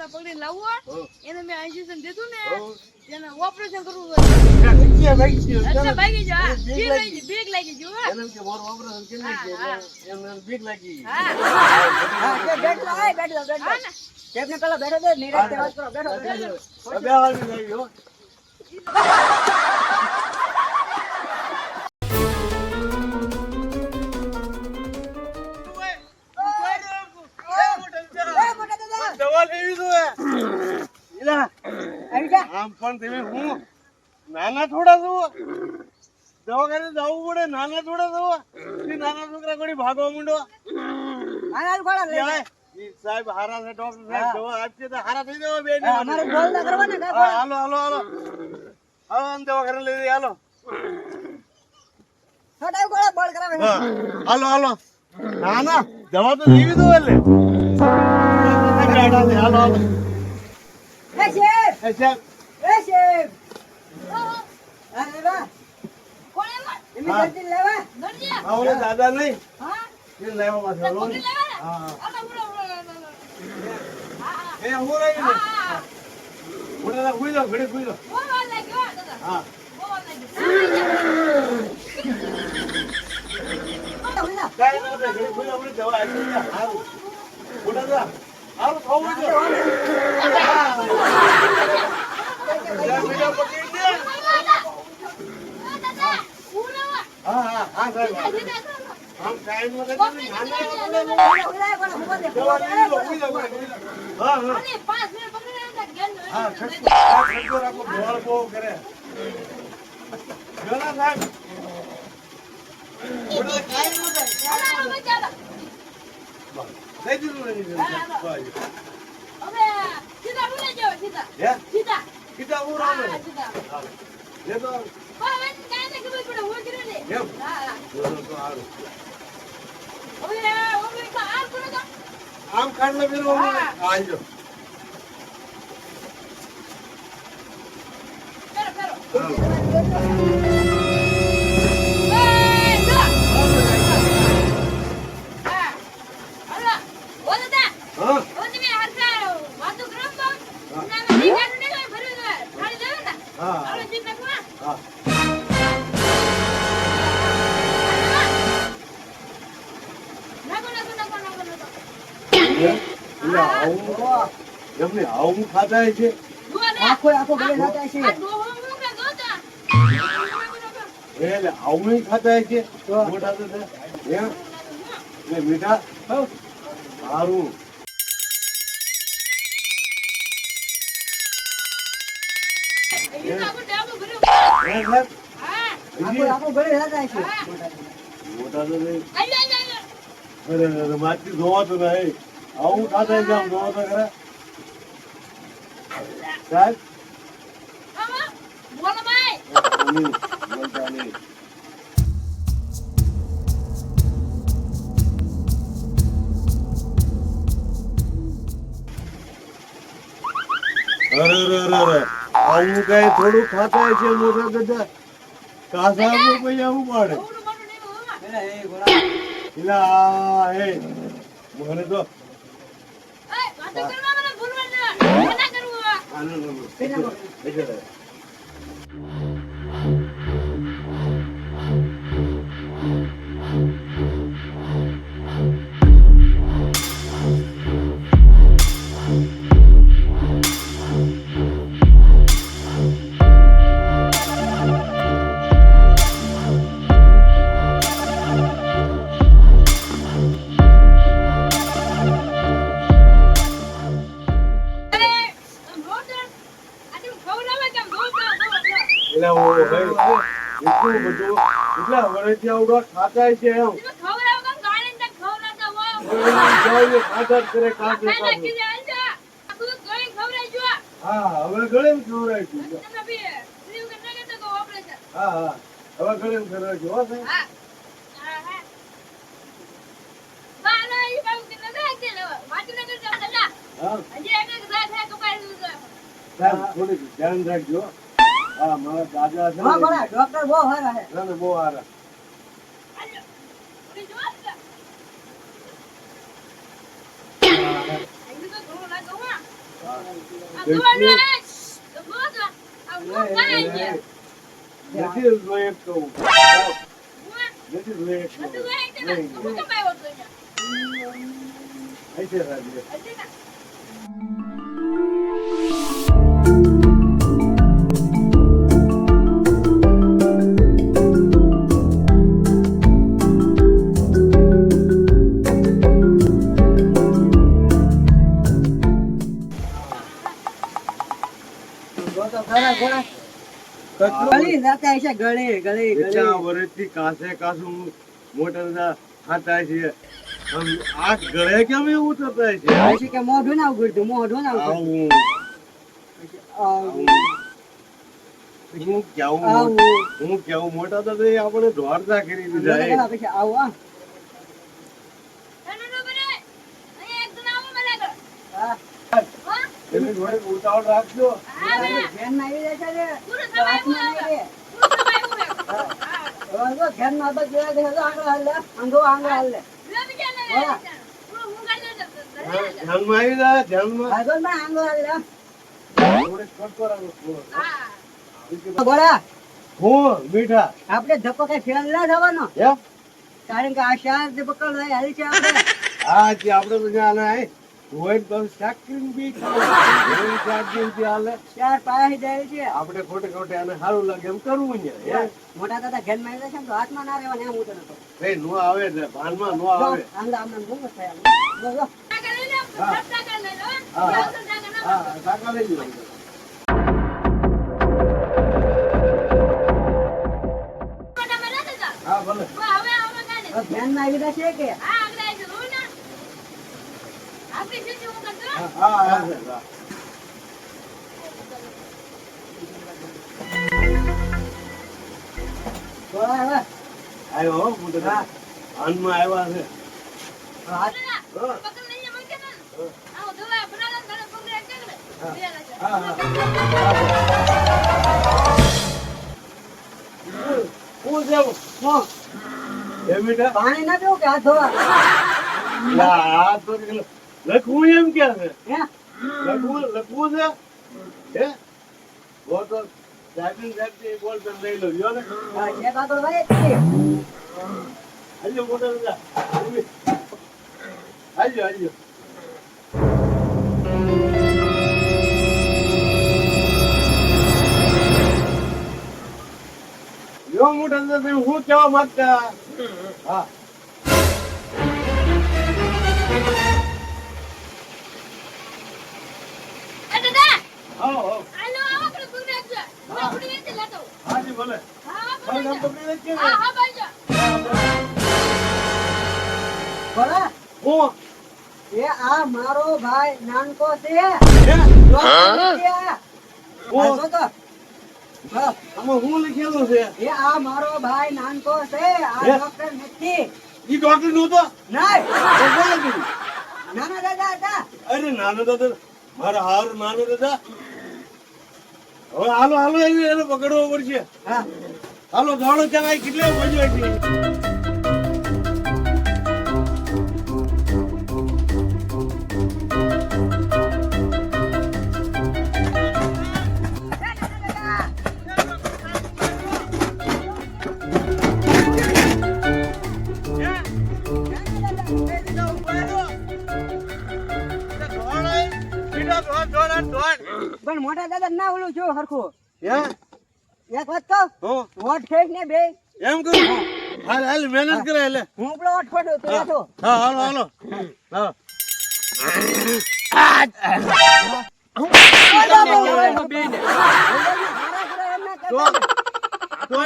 પકડી લાવો એને મેં ઇન્જેક્શન દીધું ને એને ઓપરેશન કરવું ભાગી જા બીક લાગી જો એને કે મારું ઓપરેશન કેમ એને બીક લાગી હા બેઠો કેમને પેલા બેઠો દે નિરાતે વાત કરો બેઠો બે વાળી લાગી હો આમ પણ તમે હું નાના થોડા છો દવાખાને જવું પડે નાના થોડા છો નાના છોકરા કોડી ભાગવા માંડો સાહેબ હારા છે ડોક્ટર સાહેબ દવા આપશે તો હારા થઈ જવા બે અમારે બોલ ના કરવાના હાલો હાલો હાલો હવે દવાખાને લઈ જઈએ હાલો હાલો હાલો ના ના દવા તો જીવી દો એટલે હાલો હાલો દાદા નહીં લેવા આમ કાઢ લે ફેરો આજો આવું ખાતા છે આખો આખો ગળે ખાતા છે એટલે આવું ખાતા છે મોટા તો છે મીઠા સારું માછી જોવા તો નહીં આવું ખાતા છે આમ જોવા તો ખરા સાહેબ બોલો ભાઈ બોલતા નહીં અરે આવું કઈ થોડું ખાતા છે મોટા બધા કાસા પૈસા આવું પાડે મને તો ખાતા છે એમ હા હવે ગળે ખવડાવીશું હા હવે ગળે ખવડાવીશું થોડીક ધ્યાન રાખજો હા મારા દાદા છે ડોક્ટર બહુ સારા છે બહુ સારા નથી જોઈએ તો નથી જોઈએ ऐसे राज्य ગળી જાતા હશે ગળી ગળી એટલા વર્ષથી કાસે કાસું મોટર ખાતા છે આમ આ ગળે કેમ એવું થતા છે હશે કે મોઢું ના ઉગડતું મોઢું ના ઉગડતું આવું હું કેવું મોટા તો આપણે દોડતા કરી દીધા પછી આવું તમે જોડે ઉતાવળ રાખજો ઘેર ના આવી જાય છે ઘેર ના તો જોયા દે આગળ હાલ લે અંગો આગળ હાલ લે ધ્યાનમાં આવી જાય ધ્યાનમાં આગળ માં આગળ હાલ લે થોડે કરતો રાખો બોલા હું મીઠા આપણે ધક્કો કઈ ફેલ ના થવાનો હે કારણ કે આ શાક જે પકડ હાલી છે આપણે હા જે આપણે તો જ્યાં ના હોય તો શાક કરીને બી ખાવું શાક જેવી હાલે ચાર પાયા જાય છે આપણે ખોટે ખોટે આને સારું લાગે એમ કરવું ને મોટા દાદા ઘેર માં આવી જાય છે તો હાથમાં ના રહેવાને એમ હું તો નતો એ નો આવે એટલે ભાનમાં નો આવે આંગા આમને ભૂંગો થયા હા કાકા લઈ લો હા ભલે ધ્યાનમાં આવી જશે કે હા હા હા બોલા હવે આવ્યો હો હું તો ભાનમાં આવ્યા છે હું જેવું એ મીઠા પાણી ના પીવું કે હાથ ધોવા આ તો લખવું એમ ક્યાં છે હે લખવું છે હે વો તો સાહેબ બોલ તો લઈ લો યો ને એક આગળ ભાઈ હાલ્યો મોટા દાદા હાલ્યો યો મોટા દાદા તમે હું કેવા માંગતા હા હાજી ભલે નામ પકડી લેજે ને બોલા હું એ આ મારો ભાઈ નાનકો છે હે આમાં હું લખેલું છે એ આ મારો ભાઈ નાનકો છે આ ડોક્ટર નથી ઈ ડોક્ટર નહોતો નહીં તો કોણે કીધું નાના દાદા હતા અરે નાનો દાદા મારા હાર નાનો દાદા હવે હાલો એને પકડવો પડશે હા હાલો દોડો ચલાય કેટલે મજા છે પણ મોટા દાદા ના ઓલું છું હરખું હે એક વાત કહું હો વોટ ફેંક ને બે એમ કરું હાલ મહેનત કરે એટલે હું પેલો વોટ ફોટો તું બેઠો હા હાલો હા એમ ના કરતા.